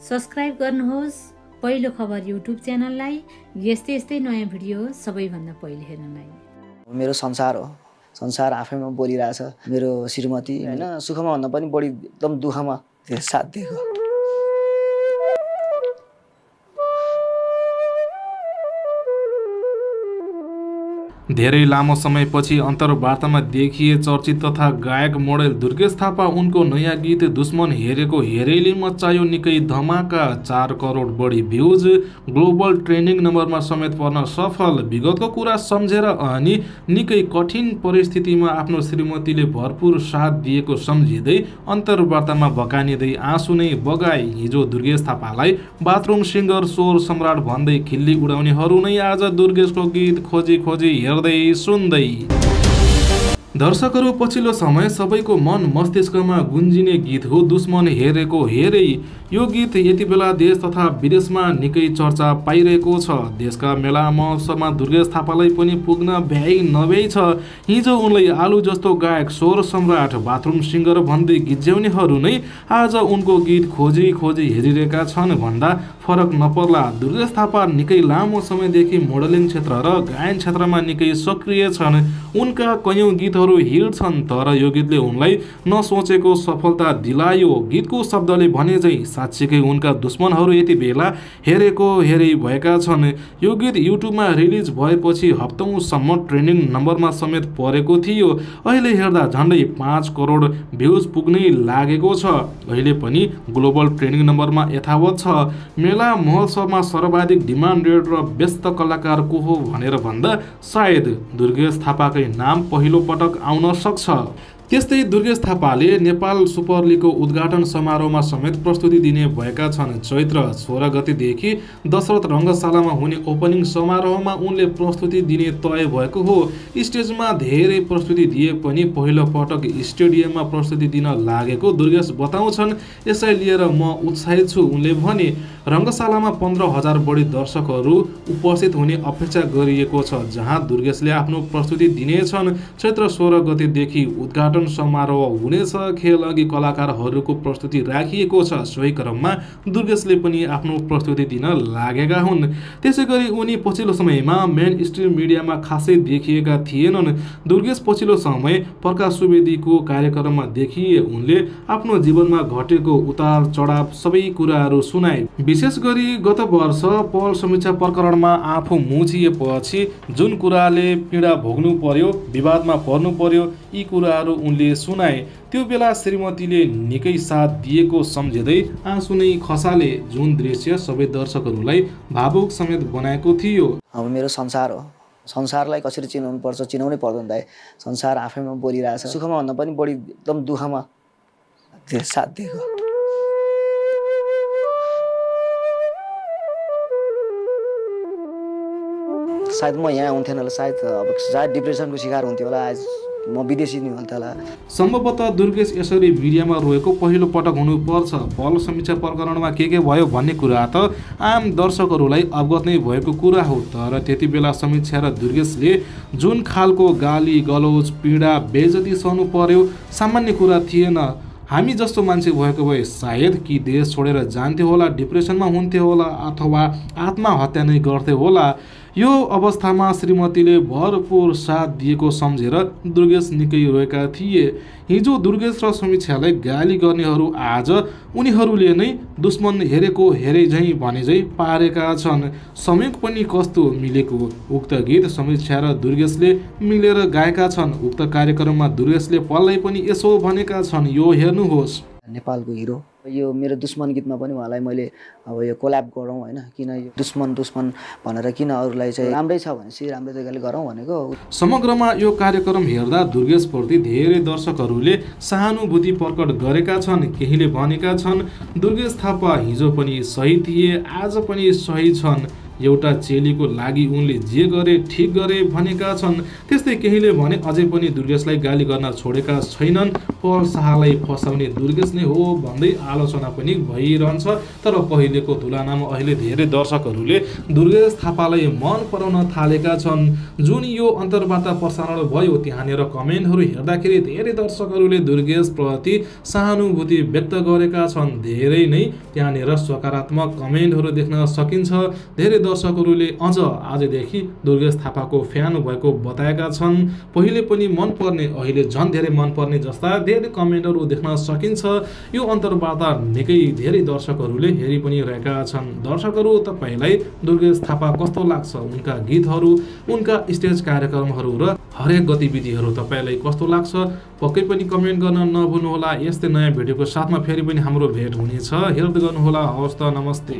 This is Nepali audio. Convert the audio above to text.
सब्स्क्राइब गर्नुहोस् पहिलो खबर युट्युब च्यानललाई। यस्तै नयाँ भिडियो सबैभन्दा पहिले हेर्नलाई। मेरो संसार हो, संसार आफैमा बोलिरहेछ। मेरो श्रीमती हैन सुखमा भन्दा पनि बढी एकदम दुःखमा साथ दिएको। धेरै लामो समयपछि अन्तर्वार्तामा देखिए चर्चित तथा गायक मोडेल दुर्गेश थापा उनको नयाँ गीत दुश्मन हेरेको हेरैले मचायो निकै धमाका। 4 करोड बढी भ्युज, ग्लोबल ट्रेन्डिङ नम्बरमा समेत पर्न सफल। विगतको कुरा सम्झेर अनि निकै कठिन परिस्थितिमा आफ्नो श्रीमतीले भरपुर साथ दिएको सम्झिँदै अन्तर्वार्तामा भकानिँदै आँसु नै बगाए। हिजो दुर्गेश थापालाई बाथरुम सिङ्गर, स्वर सम्राट भन्दै खिल्ली उडाउनेहरू नै आज दुर्गेशको गीत खोजी हेर्दै सुन्दै। दर्शकहरू, पछिल्लो समय सबैको मन मस्तिष्कमा गुन्जिने गीत हो दुश्मन हेरेको हेरै। यो गीत यति बेला देश तथा विदेशमा निकै चर्चा पाइरहेको छ। देशका मेला महोत्सवमा दुर्गेश थापालाई पनि पुग्न भ्याइ नभ्याइ छ। हिजो उनलाई आलु जस्तो गायक, स्वर सम्राट, बाथरुम सिङ्गर भन्दै गिज्याउनेहरू नै आज उनको गीत खोजी हेरिरहेका छन् भन्दा फरक नपर्ला। दुर्गेश थापा निकै लामो समयदेखि मोडलिङ क्षेत्र र गायन क्षेत्रमा निकै सक्रिय छन्। उनका कैयौँ गीतहरू हिट छन्, तर यो गीतले उनलाई नसोचेको सफलता दिलायो। गीतको शब्दले भने चाहिँ साँच्चीकै उनका दुश्मनहरू यति बेला हेरेको हेरै भएका छन्। यो गीत युट्युबमा रिलिज भएपछि हप्तौँसम्म ट्रेन्डिङ नम्बरमा समेत परेको थियो। अहिले हेर्दा झन्डै 5 करोड भ्युज पुग्नै लागेको छ। अहिले पनि ग्लोबल ट्रेन्डिङ नम्बरमा यथावत छ। मेला महोत्सवमा सर्वाधिक डिमान्डेड र व्यस्त कलाकार को हो भनेर भन्दा सायद दुर्गेश थापाकै नाम पहिलो पटक आउन सक्छ। त्यस्तै दुर्गेश थापाले नेपाल सुपर लिगको उद्घाटन समारोहमा समेत प्रस्तुति दिने भएका छन्। चैत्र 16 गतेदेखि दशरथ रङ्गशालामा हुने ओपनिङ समारोहमा उनले प्रस्तुति दिने तय भएको हो। स्टेजमा धेरै प्रस्तुति दिए पनि पहिलो पटक स्टेडियममा प्रस्तुति दिन लागेको दुर्गेश बताउँछन्। यसै लिएर म उत्साहित छु उनले भने। रङ्गशालामा 15,000 बढी दर्शकहरू उपस्थित हुने अपेक्षा गरिएको छ, जहाँ दुर्गेशले आफ्नो प्रस्तुति दिनेछन्। चैत्र 16 गतेदेखि उद्घाटन समारोह हुनेछ। खेल अघि कलाकारहरूको प्रस्तुति राखिएको छ। सोही क्रममा दुर्गेशले पनि आफ्नो प्रस्तुति दिन लागेका हुन्। त्यसैगरी उनी पछिल्लो समयमा मेन स्ट्रिम मिडियामा खासै देखिएका थिएनन्। दुर्गेश पछिल्लो समय प्रकाश सुवेदीको कार्यक्रममा देखिए। उनले आफ्नो जीवनमा घटेको उतार चढाव सबै कुराहरू सुनाए। विशेष गरी गत वर्ष पहल समीक्षा प्रकरणमा आफू मुछिएपछि जुन कुराले पीडा भोग्नु पर्यो, विवादमा पर्नु पर्यो, यी कुराहरू उनले सुनाए। त्यो बेला श्रीमतीले निकै साथ दिएको सम्झिँदै आँसु नै खसाले। जुन दृश्य सबै दर्शकहरूलाई भावुक समेत बनाएको थियो। अब मेरो संसार हो, संसारलाई कसरी चिनाउनु पर्छ चिनाउनै पर्दैन दाइ। संसार आफैमा बोलिरहेछ। सुखमा भन्दा पनि बढी एकदम दुःखमा साथ दिएको। सायद म यहाँ हुन्थेन होला, सायद डिप्रेसनको शिकार हुन्थ्यो होला, आज म विदेशी नै हुन्थ्यो होला। सम्भवतः दुर्गेश यसरी मिडियामा रोएको पहिलो पटक हुनुपर्छ। पहल समीक्षा प्रकरणमा के भयो भन्ने कुरा त आम दर्शकहरूलाई अवगत नै भएको कुरा हो। तर त्यति बेला समीक्षा र दुर्गेशले जुन खालको गाली गलौज, पीडा, बेइज्जती सहनु पर्यो सामान्य कुरा थिएन। हामी जस्तो मान्छे भएको भए सायद कि देश छोडेर जान्थ्यो होला, डिप्रेसनमा हुन्थ्यो होला, अथवा आत्महत्या नै गर्थ्यो होला। यो अवस्थामा श्रीमतीले भरपुर साथ दिएको सम्झेर दुर्गेश निकै रोएका थिए। हिजो दुर्गेश र समीक्षालाई गाली गर्नेहरू आज उनीहरूले नै दुश्मन हेरेको हेरे झैँ भने झैँ पारेका छन्। संयोग पनि कस्तो मिलेको। उक्त गीत समीक्षा र दुर्गेशले मिलेर गाएका छन्। उक्त कार्यक्रममा दुर्गेशले पललाई पनि यसो भनेका छन्, यो हेर्नुहोस्। नेपालको हिरो यो मेरो दुश्मन गीतमा पनि उहाँलाई मैले अब यो कोल्याब गरौँ होइन, किन यो दुश्मन भनेर किन अरूलाई चाहिँ राम्रै छ भनेपछि राम्रै तरिकाले गरौँ भनेको। समग्रमा यो कार्यक्रम हेर्दा दुर्गेशप्रति धेरै दर्शकहरूले सहानुभूति प्रकट गरेका छन्। केहीले भनेका छन् दुर्गेश थापा हिजो पनि सही थिए, आज पनि सही छन्। एउटा चेलीको लागि उनले जे गरे ठिक गरे भनेका छन्। त्यस्तै केहीले भने अझै पनि दुर्गेशलाई गाली गर्न छोडेका छैनन्। पल शाहलाई फसाउने दुर्गेश नै हो भन्दै आलोचना पनि भइरहन्छ। तर पहिलेको तुलनामा अहिले धेरै दर्शकहरूले दुर्गेश थापालाई मन पराउन थालेका छन्। जुन यो अन्तर्वार्ता प्रसारण भयो त्यहाँनिर कमेन्टहरू हेर्दाखेरि धेरै दर्शकहरूले दुर्गेश प्रति सहानुभूति व्यक्त गरेका छन्। धेरै नै त्यहाँनिर सकारात्मक कमेन्टहरू देख्न सकिन्छ। धेरै दर्शकहरूले अझ आजदेखि दुर्गेश थापाको फ्यान भएको बताएका छन्। पहिले पनि मन पर्ने अहिले झन् धेरै मन पर्ने जस्ता धेरै कमेन्टहरू देख्न सकिन्छ। यो अन्तर्वार्ता निकै धेरै दर्शकहरूले हेरि पनि रहेका छन्। दर्शकहरू तपाईँलाई दुर्गेश थापा कस्तो लाग्छ? उनका गीतहरू, उनका स्टेज कार्यक्रमहरू र हरेक गतिविधिहरू तपाईँलाई कस्तो लाग्छ? पक्कै पनि कमेन्ट गर्न नभुल्नुहोला। यस्तै नयाँ भिडियोको साथमा फेरि पनि हाम्रो भेट हुनेछ। हेर्दै गर्नुहोला। हवस् त, नमस्ते।